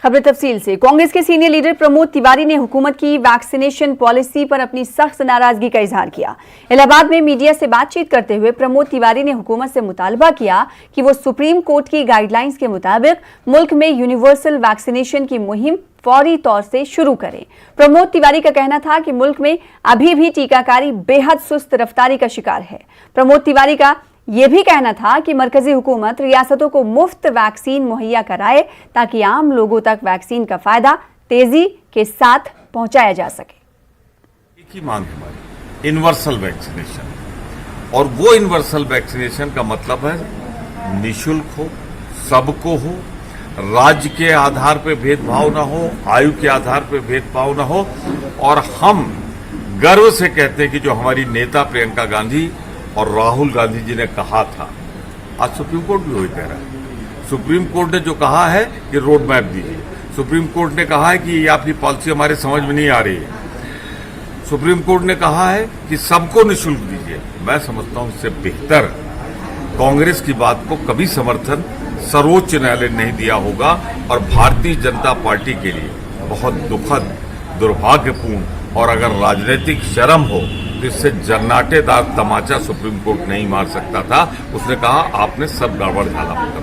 खबर तफसील से। कांग्रेस के सीनियर लीडर प्रमोद तिवारी ने हुकूमत की वैक्सीनेशन पॉलिसी पर अपनी सख्त नाराजगी का इजहार किया। इलाहाबाद में मीडिया से बातचीत करते हुए प्रमोद तिवारी ने हुकूमत से मुतालबा किया कि वो सुप्रीम कोर्ट की गाइडलाइंस के मुताबिक मुल्क में यूनिवर्सल वैक्सीनेशन की मुहिम फौरी तौर से शुरू करें। प्रमोद तिवारी का कहना था कि मुल्क में अभी भी टीकाकारी बेहद सुस्त रफ्तारी का शिकार है। प्रमोद तिवारी का यह भी कहना था कि मरकजी हुकूमत रियासतों को मुफ्त वैक्सीन मुहैया कराए ताकि आम लोगों तक वैक्सीन का फायदा तेजी के साथ पहुंचाया जा सके। एक ही मांग हमारी यूनिवर्सल वैक्सीनेशन, और वो यूनिवर्सल वैक्सीनेशन का मतलब है निःशुल्क हो, सबको हो, राज्य के आधार पर भेदभाव ना हो, आयु के आधार पर भेदभाव ना हो। और हम गर्व से कहते हैं कि जो हमारी नेता प्रियंका गांधी और राहुल गांधी जी ने कहा था, आज सुप्रीम कोर्ट भी वही कह रहा है। सुप्रीम कोर्ट ने जो कहा है कि रोड मैप दीजिए, सुप्रीम कोर्ट ने कहा है कि ये आपकी पॉलिसी हमारे समझ में नहीं आ रही है, सुप्रीम कोर्ट ने कहा है कि सबको निःशुल्क दीजिए। मैं समझता हूं इससे बेहतर कांग्रेस की बात को कभी समर्थन सर्वोच्च न्यायालय ने नहीं दिया होगा। और भारतीय जनता पार्टी के लिए बहुत दुखद, दुर्भाग्यपूर्ण, और अगर राजनीतिक शर्म हो तो इससे जन्नाटेदार तमाचा सुप्रीम कोर्ट नहीं मार सकता था। उसने कहा आपने सब गड़बड़ झाला होगा।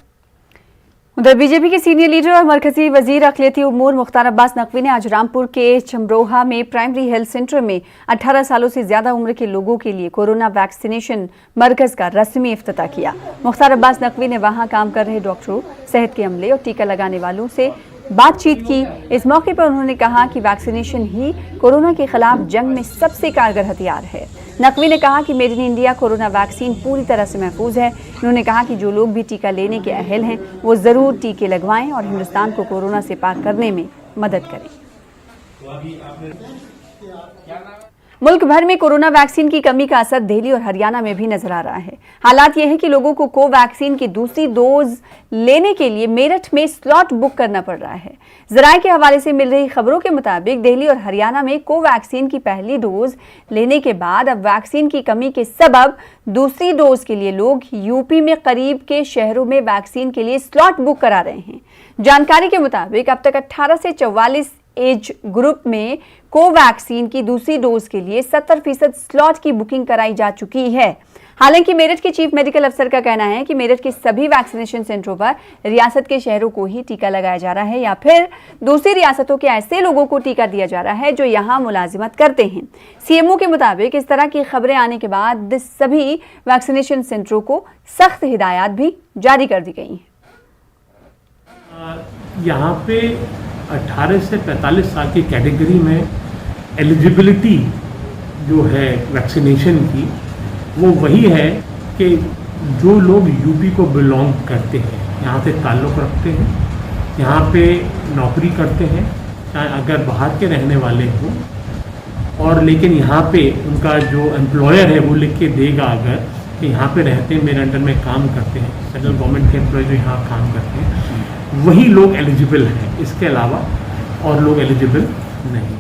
उधर बीजेपी के सीनियर लीडर और मरकजी वजीर अक़लियती उमूर मुख्तार अब्बास नकवी ने आज रामपुर के चमरोहा में प्राइमरी हेल्थ सेंटर में 18 सालों से ज्यादा उम्र के लोगों के लिए कोरोना वैक्सीनेशन मरकज का रस्मी इफ्तिताह किया। मुख्तार अब्बास नकवी ने वहां काम कर रहे डॉक्टरों, सेहत के अमले और टीका लगाने वालों से बातचीत की। इस मौके पर उन्होंने कहा कि वैक्सीनेशन ही कोरोना के खिलाफ जंग में सबसे कारगर हथियार है। नकवी ने कहा कि made in India corona vaccine पूरी तरह से महफूज है। उन्होंने कहा कि जो लोग भी टीका लेने के अहल हैं वो जरूर टीके लगवाएं और हिंदुस्तान को कोरोना से पाक करने में मदद करें। मुल्क भर में कोरोना वैक्सीन की कमी का असर दिल्ली और हरियाणा में भी नजर आ रहा है। हालात यह है कि लोगों को कोवैक्सीन की दूसरी डोज लेने के लिए मेरठ में स्लॉट बुक करना पड़ रहा है। जराये के हवाले से मिल रही खबरों के मुताबिक दिल्ली और हरियाणा में कोवैक्सीन की पहली डोज लेने के बाद अब वैक्सीन की कमी के सबब दूसरी डोज के लिए लोग यूपी में करीब के शहरों में वैक्सीन के लिए स्लॉट बुक करा रहे हैं। जानकारी के मुताबिक अब तक 18 से 44 एज ग्रुप में कोवैक्सीन की दूसरी डोज के लिए 70% स्लॉट की बुकिंग कराई जा चुकी है। हालांकि मेरठ के चीफ मेडिकल अफसर का कहना है कि मेरठ के सभी वैक्सीनेशन सेंटरों पर रियासत के शहरों को ही टीका लगाया जा रहा है या फिर दूसरी रियासतों के ऐसे लोगों को टीका दिया जा रहा है जो यहां मुलाजिमत करते हैं। सीएमओ के मुताबिक इस तरह की खबरें आने के बाद सभी वैक्सीनेशन सेंटरों को सख्त हिदायत भी जारी कर दी गई हैं। यहाँ पे 18 से 45 साल की कैटेगरी में एलिजिबिलिटी जो है वैक्सीनेशन की, वो वही है कि जो लोग यूपी को बिलोंग करते हैं, यहाँ से ताल्लुक़ रखते हैं, यहाँ पे नौकरी करते हैं, चाहे अगर बाहर के रहने वाले हों, और लेकिन यहाँ पे उनका जो एम्प्लॉयर है वो लिख के देगा अगर कि यहाँ पे रहते हैं, मेरे अंडर में काम करते हैं, सेंट्रल गवर्नमेंट के एम्प्लॉय जो यहाँ काम करते हैं, वही लोग एलिजिबल हैं। इसके अलावा और लोग एलिजिबल नहीं।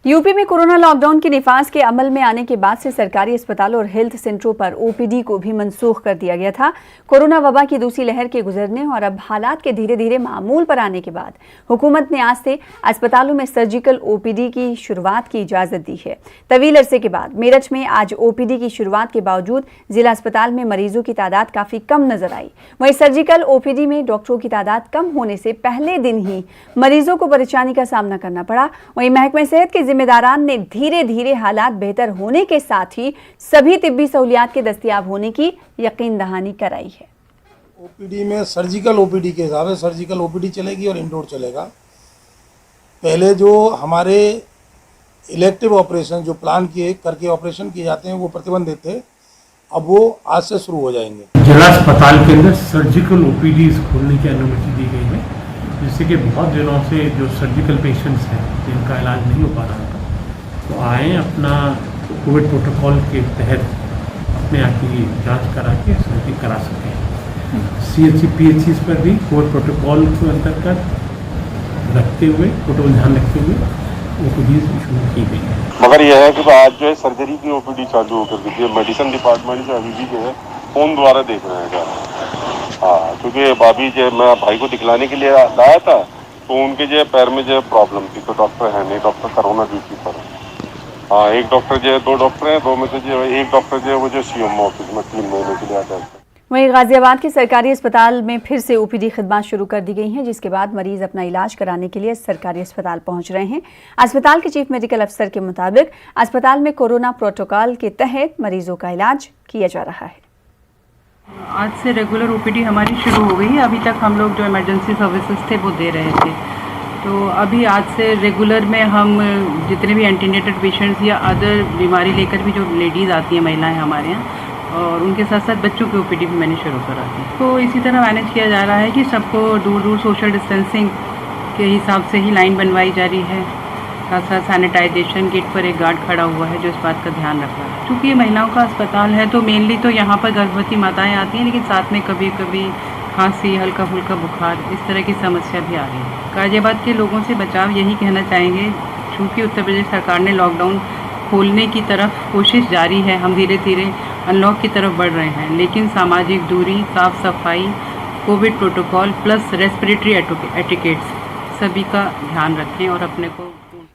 यूपी में कोरोना लॉकडाउन के निफाज के अमल में आने के बाद से सरकारी अस्पतालों और हेल्थ सेंटरों पर ओपीडी को भी मनसूख कर दिया गया था। कोरोना वबा की दूसरी लहर के गुजरने और अब हालात के धीरे धीरे मामूल पर आने के बाद हुकूमत ने आज से अस्पतालों में सर्जिकल ओपीडी की शुरुआत की इजाजत दी है। तवील अरसे के बाद मेरठ में आज ओपीडी की शुरुआत के बावजूद जिला अस्पताल में मरीजों की तादाद काफी कम नजर आई। वहीं सर्जिकल ओपीडी में डॉक्टरों की तादाद कम होने से पहले दिन ही मरीजों को परेशानी का सामना करना पड़ा। वहीं महकमे सेहत के जिम्मेदारान ने धीरे धीरे हालात बेहतर होने के साथ ही सभी तिब्बी सहूलियात के दस्तयाब होने की यकीन दहानी कराई है। ओपीडी में सर्जिकल ओपीडी के हिसाब से सर्जिकल ओपीडी चलेगी और इंडोर चलेगा। पहले जो हमारे इलेक्टिव ऑपरेशन जो प्लान किए करके ऑपरेशन किए जाते हैं वो प्रतिबंधित थे, अब वो आज से शुरू हो जाएंगे। जिला अस्पताल के अंदर सर्जिकल ओपीडी खोलने की अनुमति दी गई है, जिससे कि बहुत दिनों से जो सर्जिकल पेशेंट्स हैं जिनका इलाज नहीं हो पा रहा था, तो आए अपना कोविड प्रोटोकॉल के तहत अपने आप की जांच करा के सर्जरी करा सकें। CHC PHC पर भी कोविड प्रोटोकॉल के अंतर्गत रखते हुए, प्रोटोकॉल ध्यान रखते हुए ओपीडी शुरू की गई है। मगर यह है कि आज जो है सर्जरी की ओपीडी चालू होकर के है, मेडिसिन डिपार्टमेंट से अभी भी जो है फ़ोन द्वारा देख रहे हैं। हाँ, क्योंकि भाभी जो मैं भाई को दिखलाने के लिए लाया था, तो उनके जो है पैर में जो है प्रॉब्लम थी, तो डॉक्टर है नहीं, डॉक्टर कोरोना ड्यूटी पर है। हाँ, एक डॉक्टर जो है, 2 डॉक्टर हैं, 2 में से जो है एक डॉक्टर जो है वो जो सीएमओ ऑफिस में 3 महीने के लिए आता है। वहीं गाजियाबाद के सरकारी अस्पताल में फिर से ओपीडी खिदमत शुरू कर दी गई हैं, जिसके बाद मरीज अपना इलाज कराने के लिए सरकारी अस्पताल पहुंच रहे हैं। अस्पताल के चीफ मेडिकल अफसर के मुताबिक अस्पताल में कोरोना प्रोटोकॉल के तहत मरीजों का इलाज किया जा रहा है। आज से रेगुलर ओपीडी हमारी शुरू हो गई है। अभी तक हम लोग जो इमरजेंसी सर्विसेज थे वो दे रहे थे, तो अभी आज से रेगुलर में हम जितने भी एंटीनेटेड पेशेंट्स या अदर बीमारी लेकर भी जो लेडीज़ आती हैं, महिलाएं हमारे यहाँ, और उनके साथ साथ बच्चों की ओपीडी भी मैंने शुरू करा दी। तो इसी तरह मैनेज किया जा रहा है कि सबको दूर दूर सोशल डिस्टेंसिंग के हिसाब से ही लाइन बनवाई जा रही है। साथ साथ सैनिटाइजेशन किट पर एक गार्ड खड़ा हुआ है जो इस बात का ध्यान रख रहा है। क्योंकि ये महिलाओं का अस्पताल है तो मेनली तो यहाँ पर गर्भवती माताएं आती हैं, लेकिन साथ में कभी कभी खांसी, हल्का फुल्का बुखार, इस तरह की समस्या भी आ रही है। गाजियाबाद के लोगों से बचाव यही कहना चाहेंगे, चूँकि उत्तर प्रदेश सरकार ने लॉकडाउन खोलने की तरफ कोशिश जारी है, हम धीरे धीरे अनलॉक की तरफ बढ़ रहे हैं, लेकिन सामाजिक दूरी, साफ सफाई, Covid protocol plus respiratory etiquettes सभी का ध्यान रखें और अपने को।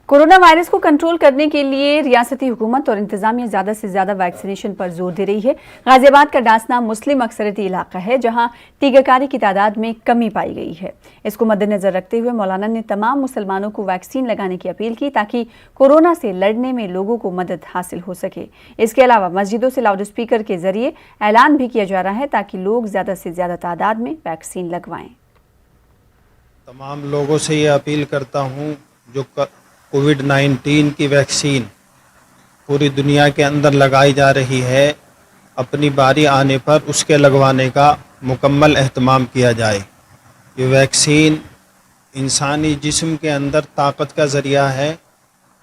कोरोना वायरस को कंट्रोल करने के लिए रियासती हुकूमत और इंतजामिया ज्यादा से ज्यादा वैक्सीनेशन पर जोर दे रही है। गाजियाबाद का डासना मुस्लिम अक्सरियती इलाका है, जहां टीकाकारी की तादाद में कमी पाई गई है। इसको मद्देनजर रखते हुए मौलाना ने तमाम मुसलमानों को वैक्सीन लगाने की अपील की, ताकि कोरोना से लड़ने में लोगों को मदद हासिल हो सके। इसके अलावा मस्जिदों से लाउड स्पीकर के जरिए ऐलान भी किया जा रहा है, ताकि लोग ज्यादा से ज्यादा तादाद में वैक्सीन लगवाएं। तमाम लोगों से ये अपील करता हूँ, जो कोविड-19 की वैक्सीन पूरी दुनिया के अंदर लगाई जा रही है, अपनी बारी आने पर उसके लगवाने का मुकम्मल एहतमाम किया जाए। ये वैक्सीन इंसानी जिस्म के अंदर ताकत का ज़रिया है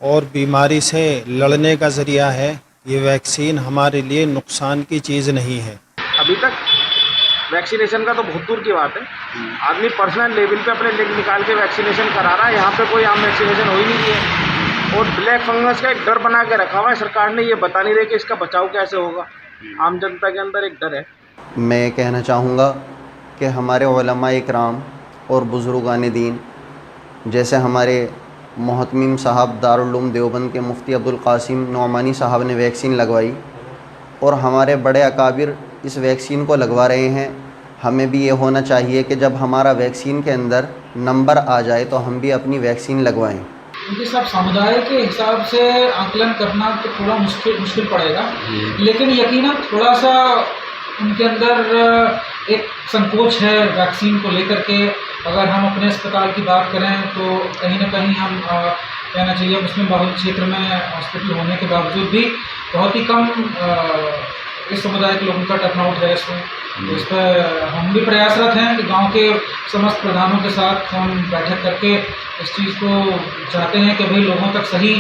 और बीमारी से लड़ने का ज़रिया है। ये वैक्सीन हमारे लिए नुकसान की चीज़ नहीं है। अभी तक वैक्सीनेशन का तो बहुत दूर की बात है, आदमी पर्सनल लेवल पे अपने लेग निकाल के वैक्सीनेशन करा रहा है। यहाँ पे कोई आम वैक्सीनेशन हो ही नहीं रही है और ब्लैक फंगस का एक डर बना के रखा हुआ है। सरकार ने ये बता नहीं रही कि इसका बचाव कैसे होगा। आम जनता के अंदर एक डर है। मैं कहना चाहूँगा कि हमारे उलमा इकराम और बुज़ुर्गान दीन, जैसे हमारे मोहतमीम साहब दारुल उलूम देवबंद के मुफ्ती अब्दुल कासिम नौमानी साहब ने वैक्सीन लगवाई और हमारे बड़े अकाबिर इस वैक्सीन को लगवा रहे हैं। हमें भी ये होना चाहिए कि जब हमारा वैक्सीन के अंदर नंबर आ जाए तो हम भी अपनी वैक्सीन लगवाएं। क्योंकि सब समुदाय के हिसाब से आकलन करना तो थोड़ा मुश्किल पड़ेगा, लेकिन यकीनन थोड़ा सा उनके अंदर एक संकोच है वैक्सीन को लेकर के। अगर हम अपने अस्पताल की बात करें तो कहीं ना कहीं हम कहना चाहिए मुस्लिम बहुल क्षेत्र में हॉस्पिटल होने के बावजूद भी बहुत ही कम इस समुदाय के लोगों का टर्नआउट है इसमें। तो इस पर हम भी प्रयासरत हैं कि गांव के समस्त प्रधानों के साथ हम बैठक करके इस चीज़ को चाहते हैं कि भाई लोगों तक सही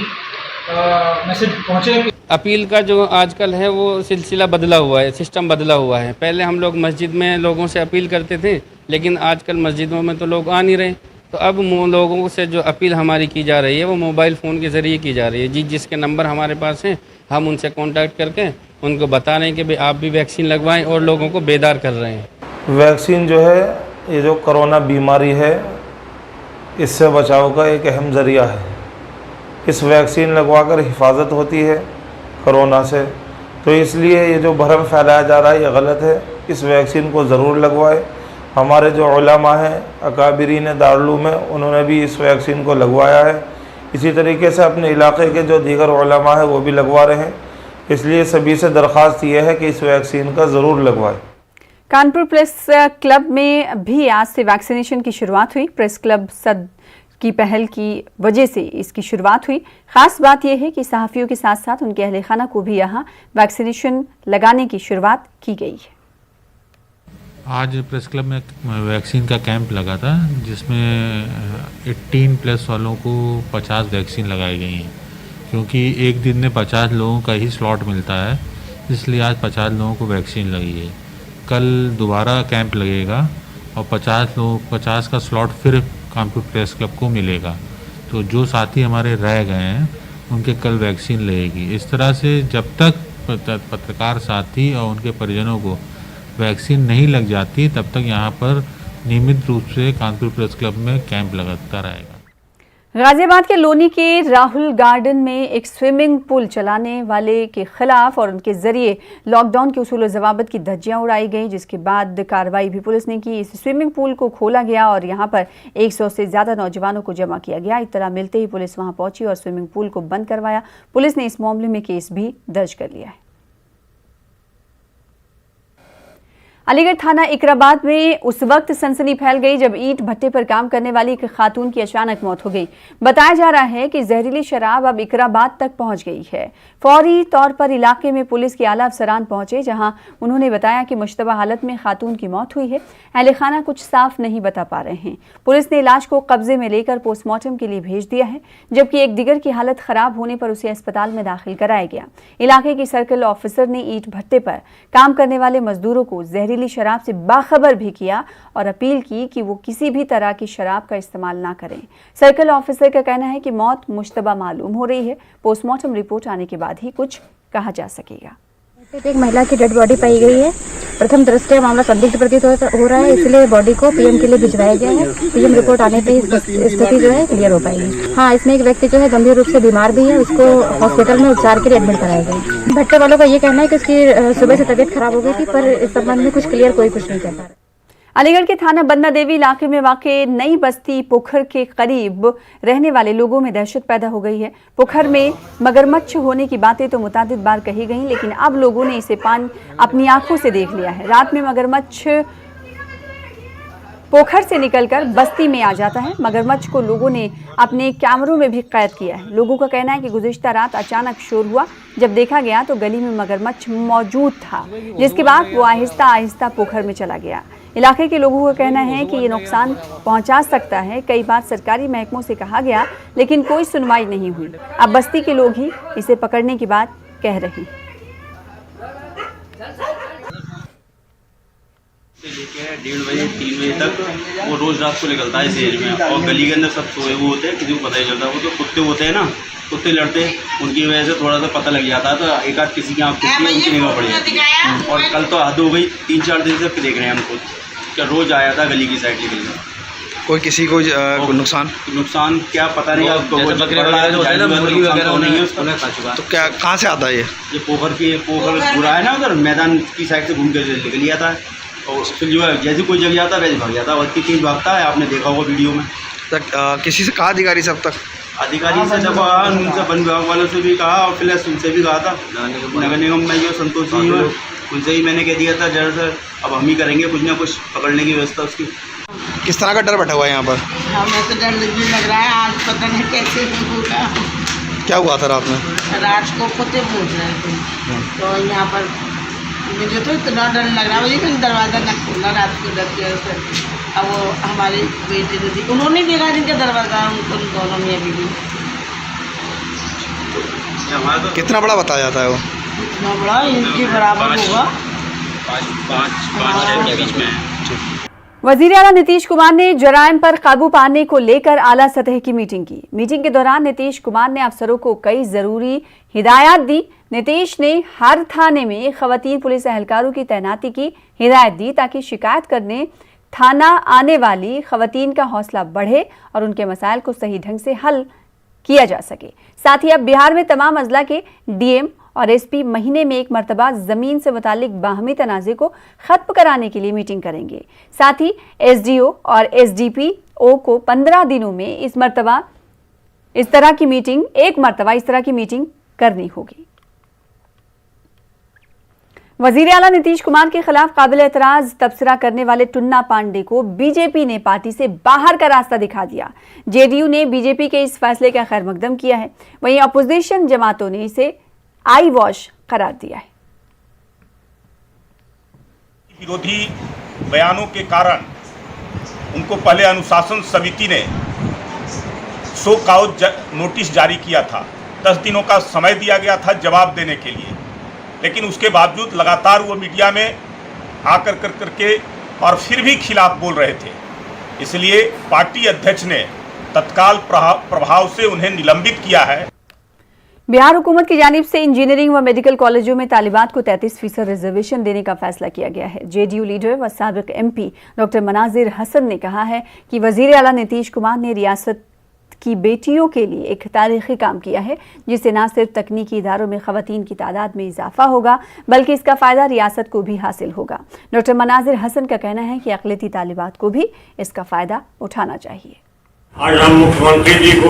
मैसेज पहुँचे। अपील का जो आजकल है वो सिलसिला बदला हुआ है, सिस्टम बदला हुआ है। पहले हम लोग मस्जिद में लोगों से अपील करते थे, लेकिन आजकल मस्जिदों में तो लोग आ नहीं रहे। तो अब लोगों से जो अपील हमारी की जा रही है वो मोबाइल फ़ोन के ज़रिए की जा रही है। जिसके नंबर हमारे पास हैं हम उनसे कांटेक्ट करके उनको बता रहे हैं कि भाई आप भी वैक्सीन लगवाएं और लोगों को बेदार कर रहे हैं। वैक्सीन जो है, ये जो कोरोना बीमारी है, इससे बचाव का एक अहम ज़रिया है। इस वैक्सीन लगवाकर हिफाजत होती है कोरोना से, तो इसलिए ये जो भरम फैलाया जा रहा है ये गलत है। इस वैक्सीन को ज़रूर लगवाएं। हमारे जो उलमा हैं, अकाबिरीन दारुल उलूम में, उन्होंने भी इस वैक्सीन को लगवाया है। इसी तरीके से अपने इलाके के जो दीगर उलमा हैं वो भी लगवा रहे हैं। इसलिए सभी से दरख्वास्त ये है कि इस वैक्सीन का ज़रूर लगवाएं। कानपुर प्रेस क्लब में भी आज से वैक्सीनेशन की शुरुआत हुई। प्रेस क्लब सद की पहल की वजह से इसकी शुरुआत हुई। खास बात यह है कि सहाफ़ियों के साथ साथ उनके अहले खाना को भी यहाँ वैक्सीनेशन लगाने की शुरुआत की गई है। आज प्रेस क्लब में वैक्सीन का कैंप लगा था, जिसमें 18+ वालों को 50 वैक्सीन लगाई गई हैं। क्योंकि एक दिन में 50 लोगों का ही स्लॉट मिलता है, इसलिए आज 50 लोगों को वैक्सीन लगी है। कल दोबारा कैंप लगेगा और 50 का स्लॉट फिर कानपुर प्रेस क्लब को मिलेगा। तो जो साथी हमारे रह गए हैं उनके कल वैक्सीन लगेगी। इस तरह से जब तक पत्रकार साथी और उनके परिजनों को वैक्सीन नहीं लग जाती तब तक यहाँ पर नियमित रूप से कानपुर प्रेस क्लब में कैंप लगाता रहेगा। गाजियाबाद के लोनी के राहुल गार्डन में एक स्विमिंग पूल चलाने वाले के खिलाफ और उनके जरिए लॉकडाउन के उसूल और जवाबत की धज्जियां उड़ाई गई, जिसके बाद कार्रवाई भी पुलिस ने की। इस स्विमिंग पूल को खोला गया और यहां पर 100 से ज्यादा नौजवानों को जमा किया गया। इत्तला मिलते ही पुलिस वहां पहुंची और स्विमिंग पूल को बंद करवाया। पुलिस ने इस मामले में केस भी दर्ज कर लिया है। अलीगढ़ थाना इकराबाद में उस वक्त सनसनी फैल गई जब ईंट भट्टे पर काम करने वाली एक खातून की अचानक मौत हो गई। बताया जा रहा है कि जहरीली शराब अब इकराबाद तक पहुंच गई है। फौरी तौर पर इलाके में पुलिस के आला अफसरान पहुंचे, जहां उन्होंने बताया कि मुश्तबा हालत में खातून की मौत हुई है। अहले खाना कुछ साफ नहीं बता पा रहे हैं। पुलिस ने इलाज को कब्जे में लेकर पोस्टमार्टम के लिए भेज दिया है, जबकि एक दिगर की हालत खराब होने पर उसे अस्पताल में दाखिल कराया गया। इलाके की सर्कल ऑफिसर ने ईंट भट्टे पर काम करने वाले मजदूरों को जहरीली शराब से बाखबर भी किया और अपील की कि वो किसी भी तरह की शराब का इस्तेमाल ना करें। सर्कल ऑफिसर का कहना है कि मौत मुश्तबा मालूम हो रही है। पोस्टमार्टम रिपोर्ट आने के बाद ही कुछ कहा जा सकेगा। एक महिला की डेड बॉडी पाई गई है। प्रथम दृष्टया मामला संदिग्ध प्रतीत हो रहा है, इसलिए बॉडी को पीएम के लिए भिजवाया गया है। पीएम रिपोर्ट आने पे स्थिति जो है क्लियर हो पाएगी। हाँ, इसमें एक व्यक्ति जो है गंभीर रूप से बीमार भी है, उसको हॉस्पिटल में उपचार के लिए एडमिट कराया गया। भट्टे वालों का ये कहना है कि उसकी सुबह से तबीयत खराब हो गई थी, पर इस संबंध में कुछ क्लियर कोई कुछ नहीं कह पा रहा। अलीगढ़ के थाना बन्ना देवी इलाके में वाक़े नई बस्ती पोखर के करीब रहने वाले लोगों में दहशत पैदा हो गई है। पोखर में मगरमच्छ होने की बातें तो मुतादिद बार कही गई, लेकिन अब लोगों ने इसे अपनी आंखों से देख लिया है। रात में मगरमच्छ पोखर से निकलकर बस्ती में आ जाता है। मगरमच्छ को लोगों ने अपने कैमरों में भी कैद किया है। लोगों का कहना है कि गुज़िश्ता रात अचानक शोर हुआ। जब देखा गया तो गली में मगरमच्छ मौजूद था, जिसके बाद वो आहिस्ता आहिस्ता पोखर में चला गया। इलाके के लोगों का कहना है कि ये नुकसान पहुंचा सकता है। कई बार सरकारी महकमों से कहा गया, लेकिन कोई सुनवाई नहीं हुई। अब बस्ती के लोग ही इसे पकड़ने की बात कह रहे हैं। लेके 1:30 बजे 3 बजे तक वो रोज रात को निकलता है इस एज में, और गली के अंदर सब सोए हुए होते हैं, किसी को पता नहीं चलता। वो जो कुत्ते होते हैं ना, कुत्ते लड़ते, उनकी वजह से थोड़ा सा पता लग जाता है, तो एक आध किसी की आँख खुलती है, उनकी निगाह पड़ जाती है। और कल तो हद हो गई, 3-4 दिन से देख रहे हैं हमको क्या रोज आया था गली की साइड निकल गया। कोई किसी को नुकसान क्या पता नहीं, तो क्या कहाँ से आता है ये पोखर बुरा है ना, उधर मैदान की साइड से घूम के निकल जाता है, और फिर जो है जैसे कोई जगह जाता है वैसे भाग जाता है, और इतनी तेज भागता है, आपने देखा होगा वीडियो में। किसी से कहा अधिकारी से अब तक? अधिकारी से जब उनसे वन विभाग वालों से भी कहा, और फिर उनसे भी कहा था, नगर निगम में जो संतोष जी हुए उनसे ही मैंने कह दिया था जरा सर अब हम ही करेंगे कुछ ना कुछ पकड़ने की व्यवस्था उसकी। किस तरह का डर बैठा हुआ है यहाँ पर? हमें तो डर लग रहा है, आज पता नहीं कैसे होगा। क्या हुआ था रात में? रात को कुत्ते पूछ रहे थे, तो यहाँ पर मुझे तो इतना डर लग रहा है, मुझे फिर दरवाज़ा न खोला रात को डर के। अब वो हमारे बेटे जो थी उन्होंने देखा जिनका दरवाज़ा, उनको दोनों में अभी भी। कितना बड़ा बताया जाता है वो? इतना बड़ा, इनके बराबर होगा। 5-6 के बीच में। वज़ीर आला नीतीश कुमार ने जराइम पर काबू पाने को लेकर आला सतह की मीटिंग की। मीटिंग के दौरान नीतीश कुमार ने अफसरों को कई जरूरी हिदायत दी। नीतीश ने हर थाने में खवातीन पुलिस एहलकारों की तैनाती की हिदायत दी, ताकि शिकायत करने थाना आने वाली खवातीन का हौसला बढ़े और उनके मसाइल को सही ढंग से हल किया जा सके। साथ ही अब बिहार में तमाम अजला के डीएम और एसपी महीने में एक मरतबा जमीन से मुतालिक बाहमी तनाज़े को खत्म कराने के लिए मीटिंग करेंगे। साथ ही एसडीओ और एसडीपीओ को 15 दिनों में एक मरतबा इस तरह की मीटिंग करनी होगी। वज़ीर आला नीतीश कुमार के खिलाफ काबिल एतराज तबसरा करने वाले टुन्ना पांडे को बीजेपी ने पार्टी से बाहर का रास्ता दिखा दिया। जेडीयू ने बीजेपी के इस फैसले का खैर मकदम किया है, वहीं अपोजिशन जमातों ने इसे आई वॉश करार दिया है। विरोधी बयानों के कारण उनको पहले अनुशासन समिति ने शो कॉज नोटिस जारी किया था। 10 दिनों का समय दिया गया था जवाब देने के लिए, लेकिन उसके बावजूद लगातार वो मीडिया में आकर करके और फिर भी खिलाफ बोल रहे थे। इसलिए पार्टी अध्यक्ष ने तत्काल प्रभाव से उन्हें निलंबित किया है। बिहार हुकूमत की जानिब से इंजीनियरिंग व मेडिकल कॉलेजों में तालिबात को 33% रिजर्वेशन देने का फैसला किया गया है। जेडीयू लीडर व साबिक एमपी डॉक्टर मनाजिर हसन ने कहा है कि वजीर आला नीतीश कुमार ने रियासत की बेटियों के लिए एक तारीखी काम किया है, जिससे न सिर्फ तकनीकी इदारों में खवातीन की तादाद में इजाफा होगा बल्कि इसका फ़ायदा रियासत को भी हासिल होगा। डॉक्टर मनाजिर हसन का कहना है कि अक़लियती तालिबात को भी इसका फ़ायदा उठाना चाहिए। आज हम मुख्यमंत्री जी को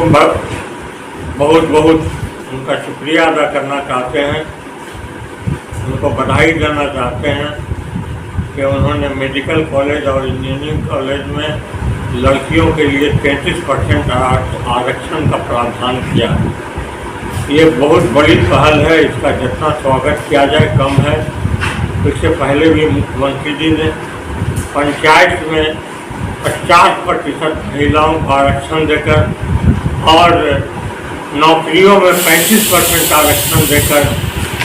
बहुत बहुत उनका शुक्रिया अदा करना चाहते हैं, उनको बधाई देना चाहते हैं कि उन्होंने मेडिकल कॉलेज और इंजीनियरिंग कॉलेज में लड़कियों के लिए 33% आरक्षण का प्रावधान किया है। ये बहुत बड़ी पहल है, इसका जितना स्वागत किया जाए कम है। इससे पहले भी मुख्यमंत्री जी ने पंचायत में 50% महिलाओं को आरक्षण देकर और नौकरियों में 35% आरक्षण देकर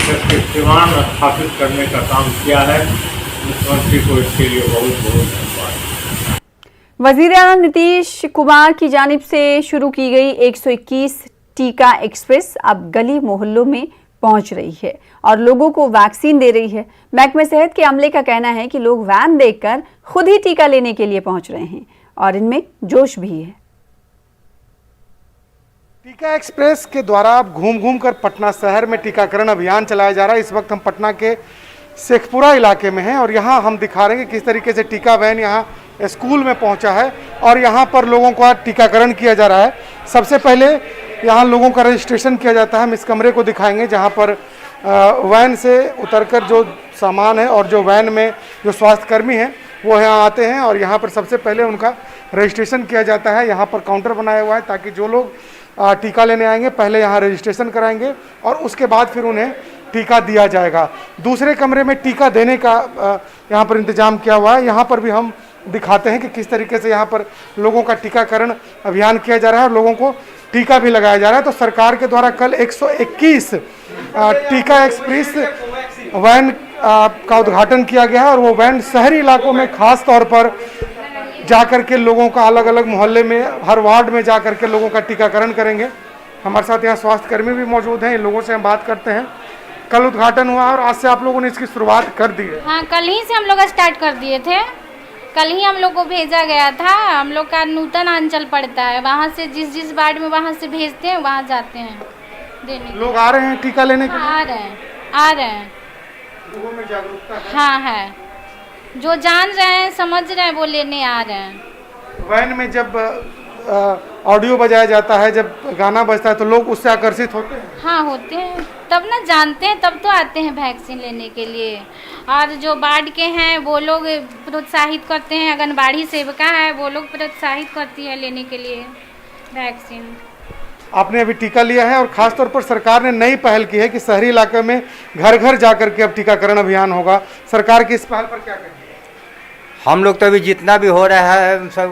एक कीर्तिमान स्थापित करने का काम किया है। मुख्यमंत्री को इसके लिए बहुत बहुत धन्यवाद। वज़ीर आला नीतीश कुमार की जानिब से शुरू की गई 121 टीका एक्सप्रेस अब गली मोहल्लों में पहुंच रही है और लोगों को वैक्सीन दे रही है। महकमे सेहत के अमले का कहना है कि लोग वैन देखकर खुद ही टीका लेने के लिए पहुंच रहे हैं और इनमें जोश भी है। टीका एक्सप्रेस के द्वारा अब घूम घूम कर पटना शहर में टीकाकरण अभियान चलाया जा रहा है। इस वक्त हम पटना के शेखपुरा इलाके में हैं और यहाँ हम दिखा रहे हैं कि किस तरीके से टीका वैन यहाँ स्कूल में पहुँचा है और यहाँ पर लोगों का टीकाकरण किया जा रहा है। सबसे पहले यहाँ लोगों का रजिस्ट्रेशन किया जाता है। हम इस कमरे को दिखाएंगे जहाँ पर वैन से उतरकर जो सामान है और जो वैन में जो स्वास्थ्यकर्मी हैं वो यहाँ आते हैं और यहाँ पर सबसे पहले उनका रजिस्ट्रेशन किया जाता है। यहाँ पर काउंटर बनाया हुआ है ताकि जो लोग टीका लेने आएंगे पहले यहाँ रजिस्ट्रेशन कराएंगे और उसके बाद फिर उन्हें टीका दिया जाएगा। दूसरे कमरे में टीका देने का यहाँ पर इंतजाम किया हुआ है। यहाँ पर भी हम दिखाते हैं कि किस तरीके से यहाँ पर लोगों का टीकाकरण अभियान किया जा रहा है और लोगों को टीका भी लगाया जा रहा है। तो सरकार के द्वारा कल 121 टीका एक्सप्रेस वैन का उद्घाटन किया गया है और वो वैन शहरी इलाकों में खास तौर पर जाकर के लोगों का अलग अलग मोहल्ले में हर वार्ड में जाकर के लोगों का टीकाकरण करेंगे। हमारे साथ यहाँ स्वास्थ्यकर्मी भी मौजूद हैं, इन लोगों से हम बात करते हैं। कल उद्घाटन हुआ और आज से आप लोगों ने इसकी शुरुआत कर दी है? हाँ, कल ही से हम लोग स्टार्ट कर दिए थे। कल ही हम लोग को भेजा गया था। हम लोग का नूतन अंचल पड़ता है, वहाँ से जिस वार्ड में वहाँ से भेजते हैं वहाँ जाते हैं देने। लोग आ रहे हैं टीका लेने के लिए? आ रहे हैं लोगों में जागरूकता है? हाँ है, जो जान रहे हैं समझ रहे हैं वो लेने आ रहे हैं। वैन में जब ऑडियो बजाया जाता है, जब गाना बजता है तो लोग उससे आकर्षित होते हैं? हाँ होते हैं, तब ना जानते हैं तब तो आते हैं वैक्सीन लेने के लिए। और जो वार्ड के हैं वो लोग प्रोत्साहित करते हैं, आंगनबाड़ी सेविका है वो लोग प्रोत्साहित करती है लेने के लिए वैक्सीन। आपने अभी टीका लिया है और ख़ास तौर पर सरकार ने नई पहल की है कि शहरी इलाके में घर घर जाकर के अब टीकाकरण अभियान होगा। सरकार की इस पहल पर क्या कहेंगे? हम लोग तो अभी जितना भी हो रहा है सब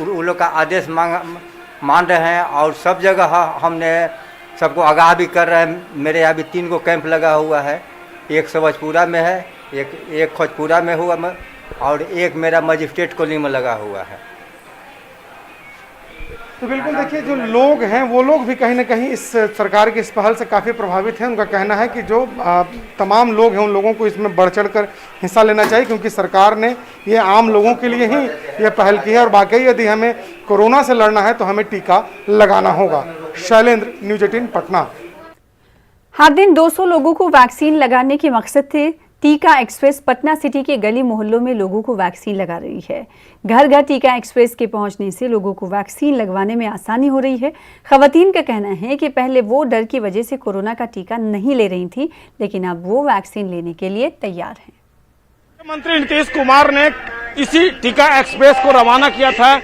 उन लोग का आदेश मान रहे हैं और सब जगह हमने सबको आगाह भी कर रहे हैं। मेरे यहाँ भी 3 को कैंप लगा हुआ है, एक सवजपुरा में है, एक खोजपुरा में हुआ और एक मेरा मजिस्ट्रेट कॉलोनी में लगा हुआ है। तो बिल्कुल देखिए, जो लोग हैं वो लोग भी कहीं ना कहीं इस सरकार की इस पहल से काफ़ी प्रभावित हैं। उनका कहना है कि जो तमाम लोग हैं उन लोगों को इसमें बढ़ चढ़ कर हिस्सा लेना चाहिए क्योंकि सरकार ने ये आम लोगों के लिए ही ये पहल की है और वाकई यदि हमें कोरोना से लड़ना है तो हमें टीका लगाना होगा। शैलेंद्र, न्यूज़ 18 पटना। हर दिन 200 लोगों को वैक्सीन लगाने के मकसद से टीका एक्सप्रेस पटना सिटी के गली मोहल्लों में लोगों को वैक्सीन लगा रही है। घर घर टीका एक्सप्रेस के पहुंचने से लोगों को वैक्सीन लगवाने में आसानी हो रही है। खवातीन का कहना है कि पहले वो डर की वजह से कोरोना का टीका नहीं ले रही थी, लेकिन अब वो वैक्सीन लेने के लिए तैयार हैं। मुख्यमंत्री नीतीश कुमार ने इसी टीका एक्सप्रेस को रवाना किया था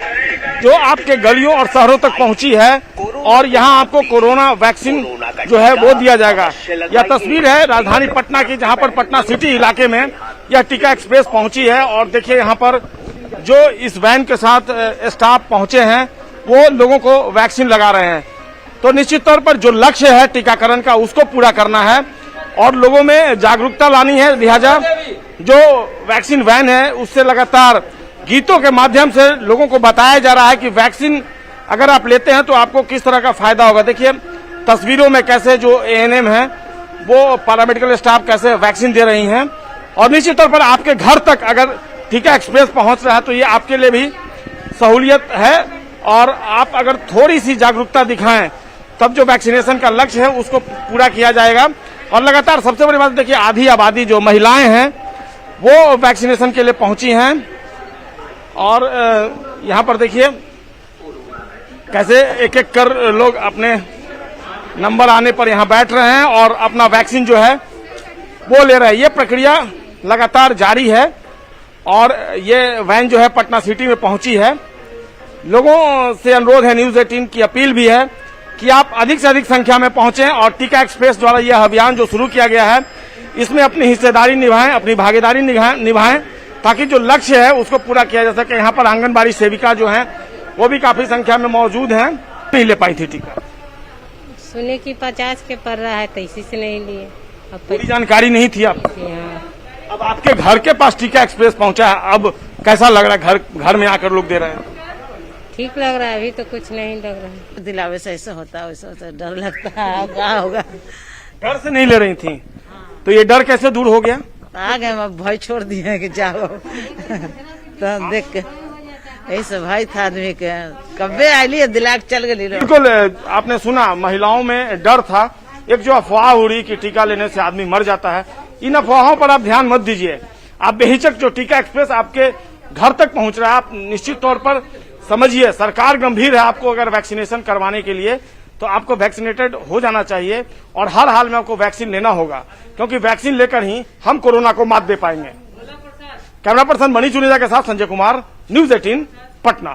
जो आपके गलियों और शहरों तक पहुंची है और यहां आपको कोरोना वैक्सीन जो है वो दिया जाएगा। यह तस्वीर है राजधानी पटना की, जहां पर पटना सिटी इलाके में यह टीका एक्सप्रेस पहुंची है और देखिए यहां पर जो इस वैन के साथ स्टाफ पहुंचे हैं वो लोगों को वैक्सीन लगा रहे हैं। तो निश्चित तौर पर जो लक्ष्य है टीकाकरण का उसको पूरा करना है और लोगों में जागरूकता लानी है। लिहाजा जो वैक्सीन वैन है उससे लगातार गीतों के माध्यम से लोगों को बताया जा रहा है कि वैक्सीन अगर आप लेते हैं तो आपको किस तरह का फायदा होगा। देखिए तस्वीरों में कैसे जो एएनएम हैं वो पैरामेडिकल स्टाफ कैसे वैक्सीन दे रही हैं, और निश्चित तौर पर आपके घर तक अगर टीका एक्सप्रेस पहुंच रहा है तो ये आपके लिए भी सहूलियत है। और आप अगर थोड़ी सी जागरूकता दिखाएं तब जो वैक्सीनेशन का लक्ष्य है उसको पूरा किया जाएगा। और लगातार सबसे बड़ी बात देखिए, आधी आबादी जो महिलाएं हैं वो वैक्सीनेशन के लिए पहुंची हैं। और यहाँ पर देखिए कैसे एक एक कर लोग अपने नंबर आने पर यहाँ बैठ रहे हैं और अपना वैक्सीन जो है वो ले रहे हैं। ये प्रक्रिया लगातार जारी है और ये वैन जो है पटना सिटी में पहुंची है। लोगों से अनुरोध है, न्यूज 18 की अपील भी है कि आप अधिक से अधिक संख्या में पहुंचें और टीका एक्सप्रेस द्वारा यह अभियान जो शुरू किया गया है इसमें अपनी हिस्सेदारी निभाएं, अपनी भागीदारी निभाएं ताकि जो लक्ष्य है उसको पूरा किया जा सके। यहाँ पर आंगनबाड़ी सेविका जो हैं वो भी काफी संख्या में मौजूद हैं। नहीं ले पाई थी टीका, सुने की 50 के पड़ रहा है तो इसी से नहीं लिए। अब पूरी जानकारी नहीं थी आपको। अब आपके घर के पास टीका एक्सप्रेस पहुंचा है, अब कैसा लग रहा है? घर में आकर लोग दे रहे हैं। ठीक लग रहा है, अभी तो कुछ नहीं लग रहा है। दिलावे से ऐसा होता है, वैसा होता है, डर लगता है क्या होगा। डर से नहीं ले रही थी तो ये डर कैसे दूर हो गया? आ गए, अब भय छोड़ दिए कि जाओ तो देख के ऐसे भाई था आदमी के कब्बे आईली दिलाक चल गई। बिल्कुल, आपने सुना महिलाओं में डर था। एक जो अफवाह उड़ी कि टीका लेने से आदमी मर जाता है, इन अफवाहों पर आप ध्यान मत दीजिए। आप बेहिचक जो टीका एक्सप्रेस आपके घर तक पहुंच रहा है, आप निश्चित तौर पर समझिए सरकार गंभीर है आपको अगर वैक्सीनेशन करवाने के लिए, तो आपको वैक्सीनेटेड हो जाना चाहिए और हर हाल में आपको वैक्सीन लेना होगा, क्योंकि वैक्सीन लेकर ही हम कोरोना को मात दे पाएंगे। कैमरा पर्सन मणि चुनेजा के साथ संजय कुमार, न्यूज 18 पटना।